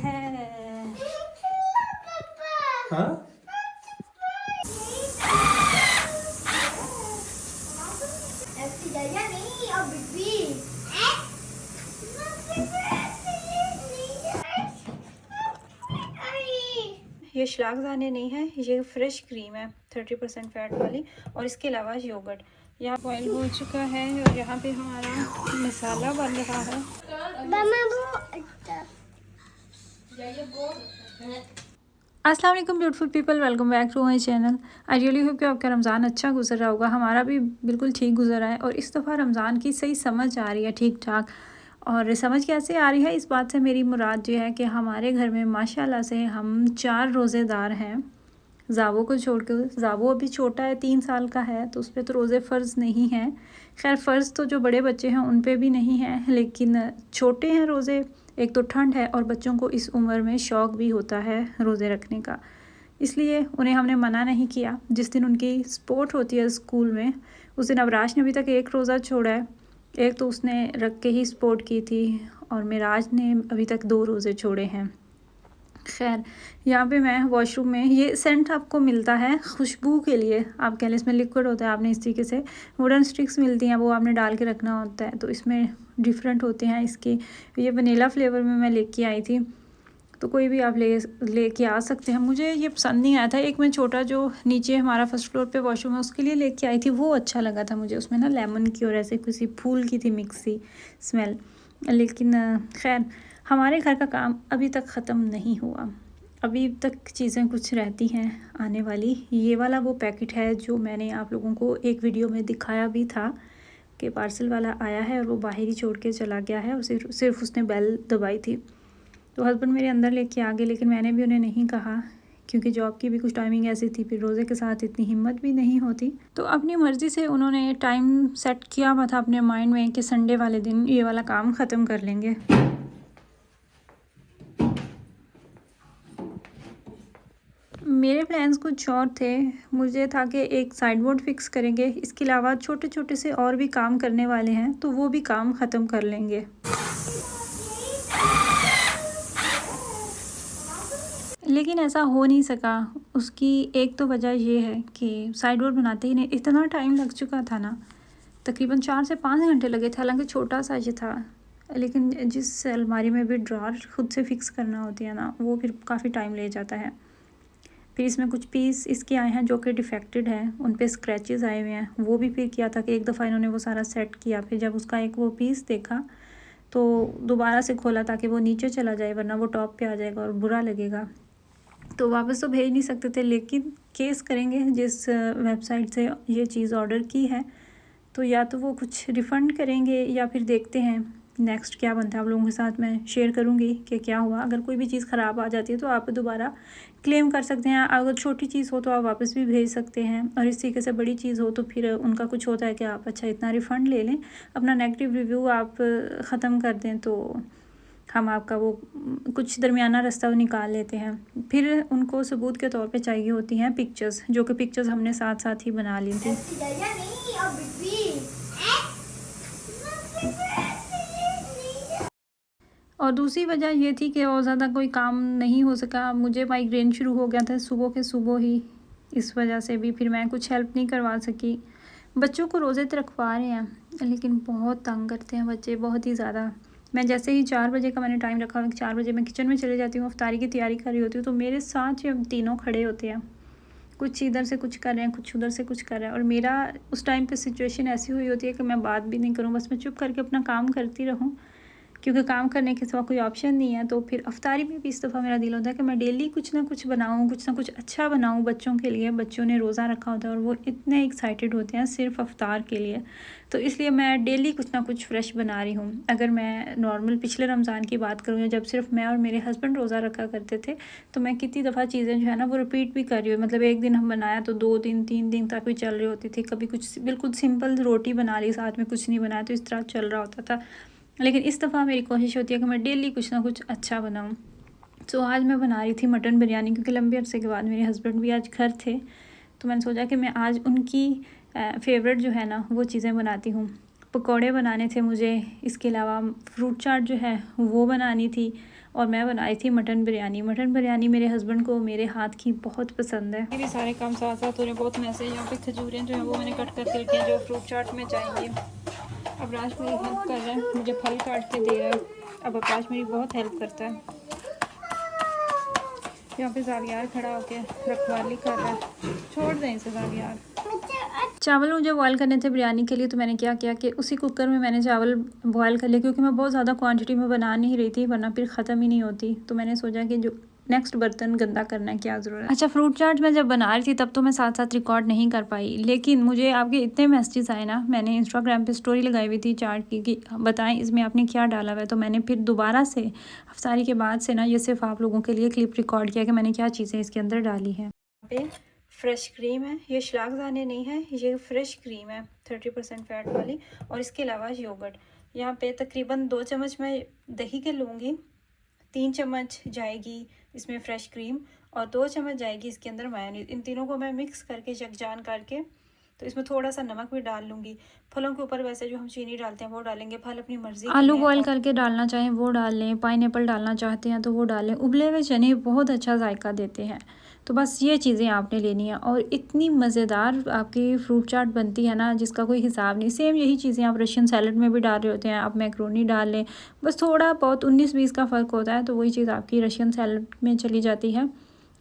है। हाँ? ये शलागदाने नहीं है, ये फ्रेश क्रीम है 30% फैट वाली, और इसके अलावा योगर्ट। यहाँ बॉयल हो चुका है और यहाँ पे हमारा मसाला बन रहा है। अस्सलाम वालेकुम beautiful people, welcome back to my channel. I really hope कि आपका रमज़ान अच्छा गुजर रहा होगा। हमारा भी बिल्कुल ठीक गुजर रहा है और इस दफ़ा रमज़ान की सही समझ आ रही है, ठीक ठाक। और समझ कैसे आ रही है, इस बात से मेरी मुराद जो है कि हमारे घर में माशाल्लाह से हम 4 रोज़ेदार हैं, ज़ावो को छोड़ कर। ज़ावो अभी छोटा है, 3 साल का है, तो उस पर तो रोज़े फ़र्ज़ नहीं हैं। खैर फ़र्ज़ तो जो बड़े बच्चे हैं उन पे भी नहीं है, लेकिन छोटे हैं रोज़े। एक तो ठंड है और बच्चों को इस उम्र में शौक़ भी होता है रोज़े रखने का, इसलिए उन्हें हमने मना नहीं किया। जिस दिन उनकी स्पोर्ट होती है स्कूल में, उस दिन अबराज ने अभी तक 1 रोज़ा छोड़ा है। एक तो उसने रख के ही स्पोर्ट की थी, और मिराज ने अभी तक 2 रोज़े छोड़े हैं। खैर, यहाँ पे मैं वॉशरूम में, ये सेंट आपको मिलता है खुशबू के लिए, आप कह लें इसमें लिक्विड होता है। आपने इस तरीके से वुडन स्टिक्स मिलती हैं, वो आपने डाल के रखना होता है, तो इसमें डिफरेंट होते हैं इसके। ये वनीला फ्लेवर में मैं लेके आई थी, तो कोई भी आप लेके आ सकते हैं। मुझे ये पसंद नहीं आया था। एक मैं छोटा जो नीचे हमारा फर्स्ट फ्लोर पे वॉशरूम है उसके लिए लेके आई थी, वो अच्छा लगा था मुझे। उसमें ना लेमन की और ऐसे किसी फूल की थी मिक्स सी स्मेल। लेकिन खैर, हमारे घर का काम अभी तक ख़त्म नहीं हुआ, अभी तक चीज़ें कुछ रहती हैं आने वाली। ये वाला वो पैकेट है जो मैंने आप लोगों को एक वीडियो में दिखाया भी था कि पार्सल वाला आया है और वो बाहर ही छोड़ के चला गया है, और सिर्फ उसने बेल दबाई थी। तो हस्बैंड मेरे अंदर लेके आ गए, लेकिन मैंने भी उन्हें नहीं कहा, क्योंकि जॉब की भी कुछ टाइमिंग ऐसी थी, फिर रोज़े के साथ इतनी हिम्मत भी नहीं होती। तो अपनी मर्ज़ी से उन्होंने टाइम सेट किया हुआ था अपने माइंड में कि संडे वाले दिन ये वाला काम ख़त्म कर लेंगे। मेरे प्लान्स कुछ और थे। मुझे था कि एक साइड बोर्ड फिक्स करेंगे, इसके अलावा छोटे छोटे से और भी काम करने वाले हैं, तो वो भी काम ख़त्म कर लेंगे। लेकिन ऐसा हो नहीं सका। उसकी एक तो वजह ये है कि साइड डोर बनाते ही नहीं इतना टाइम लग चुका था ना, तकरीबन 4 से 5 घंटे लगे थे। हालांकि छोटा सा ये था, लेकिन जिस अलमारी में भी ड्रॉर खुद से फिक्स करना होती है ना, वो फिर काफ़ी टाइम ले जाता है। फिर इसमें कुछ पीस इसके आए हैं जो कि डिफेक्टेड हैं, उन पे स्क्रैचेस आए हुए हैं। वो भी फिर किया था कि एक दफ़ा इन्होंने वो सारा सेट किया, फिर जब उसका एक वो पीस देखा तो दोबारा से खोला ताकि वो नीचे चला जाए, वरना वो टॉप पे आ जाएगा और बुरा लगेगा। तो वापस तो भेज नहीं सकते थे, लेकिन केस करेंगे जिस वेबसाइट से ये चीज़ ऑर्डर की है, तो या तो वो कुछ रिफ़ंड करेंगे या फिर देखते हैं नेक्स्ट क्या बनता है। आप लोगों के साथ मैं शेयर करूँगी कि क्या हुआ। अगर कोई भी चीज़ ख़राब आ जाती है तो आप दोबारा क्लेम कर सकते हैं। अगर छोटी चीज़ हो तो आप वापस भी भेज सकते हैं, और इस तरीके से बड़ी चीज़ हो तो फिर उनका कुछ होता है कि आप अच्छा इतना रिफ़ंड ले लें, अपना नेगेटिव रिव्यू आप ख़त्म कर दें, तो हम आपका वो कुछ दरमियाना रास्ता वो निकाल लेते हैं। फिर उनको सबूत के तौर पे चाहिए होती हैं पिक्चर्स, जो कि पिक्चर्स हमने साथ साथ ही बना ली थी। और दूसरी वजह ये थी कि और ज़्यादा कोई काम नहीं हो सका। मुझे माइग्रेन शुरू हो गया था सुबह के सुबह ही, इस वजह से भी फिर मैं कुछ हेल्प नहीं करवा सकी। बच्चों को रोज़े तो रखवा रहे हैं, लेकिन बहुत तंग करते हैं बच्चे, बहुत ही ज़्यादा। मैं जैसे ही 4 बजे का मैंने टाइम रखा, 4 बजे मैं किचन में चले जाती हूँ, अफ्तारी की तैयारी कर रही होती हूँ, तो मेरे साथ ये तीनों खड़े होते हैं। कुछ इधर से कुछ कर रहे हैं, कुछ उधर से कुछ कर रहे हैं, और मेरा उस टाइम पे सिचुएशन ऐसी हुई होती है कि मैं बात भी नहीं करूँ, बस मैं चुप करके अपना काम करती रहूँ, क्योंकि काम करने के सिवा कोई ऑप्शन नहीं है। तो फिर अफ्तारी में भी इस दफ़ा मेरा दिल होता है कि मैं डेली कुछ ना कुछ बनाऊँ, कुछ ना कुछ अच्छा बनाऊँ बच्चों के लिए। बच्चों ने रोज़ा रखा होता है और वो इतने एक्साइटेड होते हैं सिर्फ अफ्तार के लिए, तो इसलिए मैं डेली कुछ ना कुछ फ़्रेश बना रही हूँ। अगर मैं नॉर्मल पिछले रमज़ान की बात करूँ, जब सिर्फ मैं और मेरे हस्बैंड रोज़ा रखा करते थे, तो मैं कितनी दफ़ा चीज़ें जो है ना वो रिपीट भी कर रही हूँ। मतलब एक दिन हम बनाया तो 2 दिन 3 दिन तक भी चल रही होती थी। कभी कुछ बिल्कुल सिंपल रोटी बना ली, साथ में कुछ नहीं बनाया, तो इस तरह चल रहा होता था। लेकिन इस दफ़ा मेरी कोशिश होती है कि मैं डेली कुछ ना कुछ अच्छा बनाऊँ। तो आज मैं बना रही थी मटन बिरयानी, क्योंकि लंबे अरसे के बाद मेरे हस्बैंड भी आज घर थे, तो मैंने सोचा कि मैं आज उनकी फेवरेट जो है ना वो चीज़ें बनाती हूँ। पकोड़े बनाने थे मुझे, इसके अलावा फ्रूट चाट जो है वो बनानी थी, और मैं बनाई थी मटन बिरयानी। मटन बिरयानी मेरे हस्बैंड को मेरे हाथ की बहुत पसंद है। ये भी सारे काम साथ साथ हो रहे हैं, बहुत मैसे। यहाँ पे खजूरें जो हैं वो मैंने कट करके रखी हैं जो फ्रूट चाट में जाएंगी। अब राज मेरी हेल्प कर रहा है, मुझे फल काट के दे रहा है। अब राज मेरी बहुत हेल्प करता है। यहाँ पे जावियार खड़ा होके रखवाली कर रहा है। छोड़ दें इसे जावियार। चावल मुझे बॉयल करने थे बिरयानी के लिए, तो मैंने क्या किया कि उसी कुकर में मैंने चावल बॉयल कर लिए, क्योंकि मैं बहुत ज़्यादा क्वांटिटी में बना नहीं रही थी, वरना फिर ख़त्म ही नहीं होती। तो मैंने सोचा कि जो नेक्स्ट बर्तन गंदा करना है क्या ज़रूरत है। अच्छा, फ्रूट चाट मैं जब बना रही थी तब तो मैं साथ साथ रिकॉर्ड नहीं कर पाई, लेकिन मुझे आपके इतने मैसेजेस आए ना, मैंने इंस्टाग्राम पे स्टोरी लगाई हुई थी चाट की कि बताएं इसमें आपने क्या डाला हुआ है। तो मैंने फिर दोबारा से अफ्तारी के बाद से ना ये सिर्फ आप लोगों के लिए क्लिप रिकॉर्ड किया कि मैंने क्या चीज़ें इसके अंदर डाली हैं। पे फ्रेश क्रीम है, ये शलागदाने नहीं है, ये फ्रेश क्रीम है 30% फैट वाली। और इसके अलावा योगर्ट, यहाँ पे तकरीबन 2 चम्मच मैं दही के लूँगी, 3 चम्मच जाएगी इसमें फ्रेश क्रीम, और 2 चम्मच जाएगी इसके अंदर मायोनीज। इन तीनों को मैं मिक्स करके यकजान करके, तो इसमें थोड़ा सा नमक भी डाल लूँगी। फलों के ऊपर वैसे जो हम चीनी डालते हैं वो डालेंगे, फल अपनी मर्ज़ी। आलू बॉयल करके डालना चाहें वो डाल लें, पाइनएप्पल डालना चाहते हैं तो वो डालें। उबले हुए चने बहुत अच्छा जायका देते हैं। तो बस ये चीज़ें आपने लेनी है, और इतनी मज़ेदार आपकी फ्रूट चाट बनती है ना जिसका कोई हिसाब नहीं। सेम यही चीज़ें आप रशियन सैलड में भी डाल रहे होते हैं, आप मैक्रोनी डाल लें, बस थोड़ा बहुत 19-20 का फ़र्क होता है, तो वही चीज़ आपकी रशियन सैलड में चली जाती है।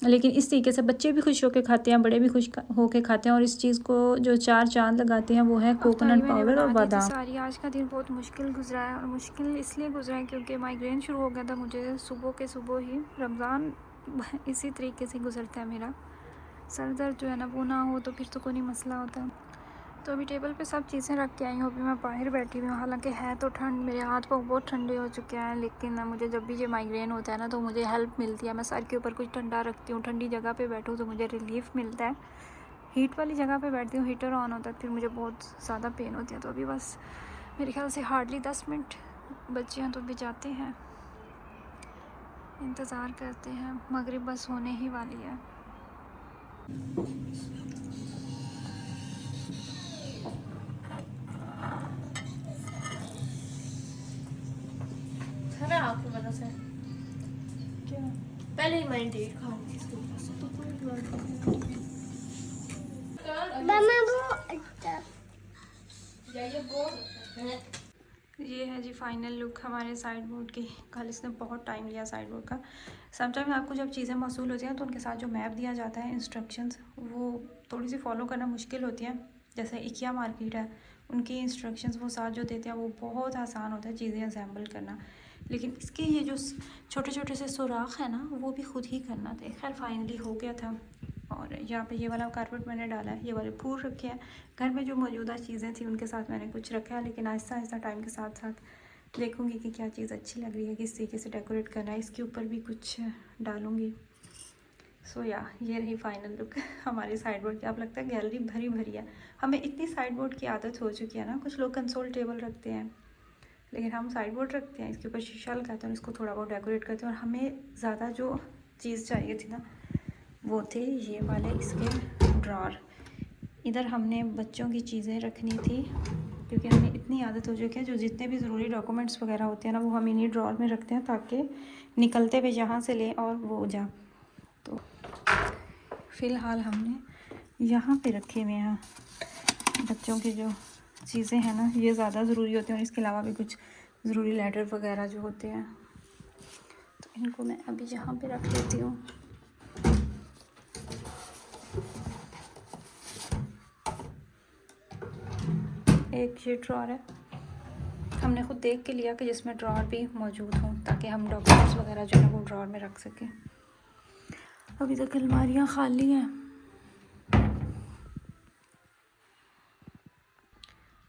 लेकिन इस तरीके से बच्चे भी खुश होकर खाते हैं, बड़े भी खुश होकर खाते हैं। और इस चीज़ को जो 4 चांद लगाते हैं वो है कोकोनट पाउडर और बादाम। सारी आज का दिन बहुत मुश्किल गुजरा है, और मुश्किल इसलिए गुजरा है क्योंकि माइग्रेन शुरू हो गया था मुझे सुबह के सुबह ही। रमज़ान इसी तरीके से गुजरता है मेरा। सर दर्द जो है ना वो ना हो तो फिर तो कोई नहीं मसला होता। तो अभी टेबल पे सब चीज़ें रख के आई हूँ, अभी मैं बाहर बैठी हुई हूँ। हालांकि है तो ठंड, मेरे हाथ पाँव बहुत ठंडे हो चुके हैं, लेकिन मुझे जब भी ये माइग्रेन होता है ना तो मुझे हेल्प मिलती है। मैं सर के ऊपर कुछ ठंडा रखती हूँ, ठंडी जगह पे बैठूँ तो मुझे रिलीफ मिलता है। हीट वाली जगह पे बैठती हूँ, हीटर ऑन होता है, फिर मुझे बहुत ज़्यादा पेन होती है। तो अभी बस मेरे ख्याल से हार्डली 10 मिनट बच्चे हैं, तो अभी जाते हैं, इंतज़ार करते हैं। मगरिब बस होने ही वाली है। आपको पता सर क्या पहले ही मैंने डेट खा ली इसके पास तो कोई ये है जी फाइनल लुक हमारे साइड बोर्ड की। कल इसने बहुत टाइम लिया साइड बोर्ड का। समटाइम आपको जब चीज़ें मौसूल होती हैं तो उनके साथ जो मैप दिया जाता है, इंस्ट्रक्शंस, वो थोड़ी सी फॉलो करना मुश्किल होती है। जैसे इकिया मार्केट है, उनकी इंस्ट्रक्शंस वो साथ जो देते हैं वो बहुत आसान होता है चीज़ें असेंबल करना। लेकिन इसके ये जो छोटे छोटे से सुराख है ना वो भी खुद ही करना थे। खैर फाइनली हो गया था। और यहाँ पे ये वाला कारपेट मैंने डाला है, ये वाले फूल रखे हैं। घर में जो मौजूदा चीज़ें थी उनके साथ मैंने कुछ रखा है, लेकिन आहिस्ता आहिस्ता टाइम के साथ साथ देखूँगी कि क्या चीज़ अच्छी लग रही है, किस तरीके से डेकोरेट करना है। इसके ऊपर भी कुछ डालूँगी। सो या ये रही फाइनल लुक हमारी साइड बोर्ड की। अब लगता है गैलरी भरी भरी है। हमें इतनी साइड बोर्ड की आदत हो चुकी है ना, कुछ लोग कंसोल टेबल रखते हैं, लेकिन हम साइड बोर्ड रखते हैं, इसके ऊपर शीशा लगाते हैं, इसको थोड़ा बहुत डेकोरेट करते हैं। और हमें ज़्यादा जो चीज़ चाहिए थी ना वो थे ये वाले इसके ड्रॉर। इधर हमने बच्चों की चीज़ें रखनी थी, क्योंकि हमें इतनी आदत हो चुकी है जो जितने भी ज़रूरी डॉक्यूमेंट्स वगैरह होते हैं ना वो हम इन्हीं ड्रॉर में रखते हैं, ताकि निकलते हुए यहाँ से लें और वो जा। तो फ़िलहाल हमने यहाँ पे रखे हुए हैं बच्चों की जो चीज़ें हैं ना, ये ज़्यादा ज़रूरी होती हैं। और इसके अलावा भी कुछ ज़रूरी लेटर वगैरह जो होते हैं, तो इनको मैं अभी यहाँ पे रख लेती हूँ। एक ये ड्रॉर है, हमने खुद देख के लिया कि जिसमें ड्रॉर भी मौजूद हों, ताकि हम डॉक्यूमेंट्स वगैरह जो है वो ड्रॉर में रख सकें। अभी तक अलमारियाँ खाली हैं।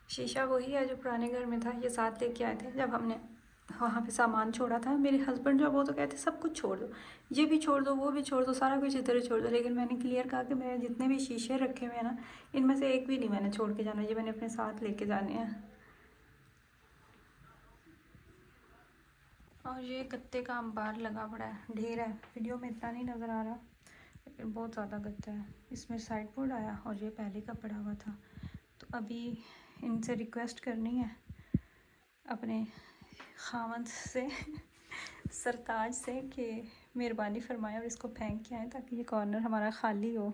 शीशा वही है जो पुराने घर में था, ये साथ लेके आए थे जब हमने वहाँ पे सामान छोड़ा था। मेरे हस्बैंड जो वो तो कहते सब कुछ छोड़ दो, ये भी छोड़ दो, वो भी छोड़ दो, सारा कुछ इधर ही छोड़ दो। लेकिन मैंने क्लियर कहा कि मेरे जितने भी शीशे रखे हुए हैं ना, इनमें से एक भी नहीं मैंने छोड़ के जाना, ये मैंने अपने साथ लेके जाने हैं। और ये गत्ते का अंबार लगा पड़ा है, ढेर है, वीडियो में इतना नहीं नज़र आ रहा लेकिन बहुत ज़्यादा गत्ता है। इसमें साइड बोर्ड आया और ये पहले का पड़ा हुआ था। तो अभी इनसे रिक्वेस्ट करनी है अपने खामद से सरताज से कि मेहरबानी फरमाएं और इसको फेंक के आएँ ताकि ये कॉर्नर हमारा ख़ाली हो।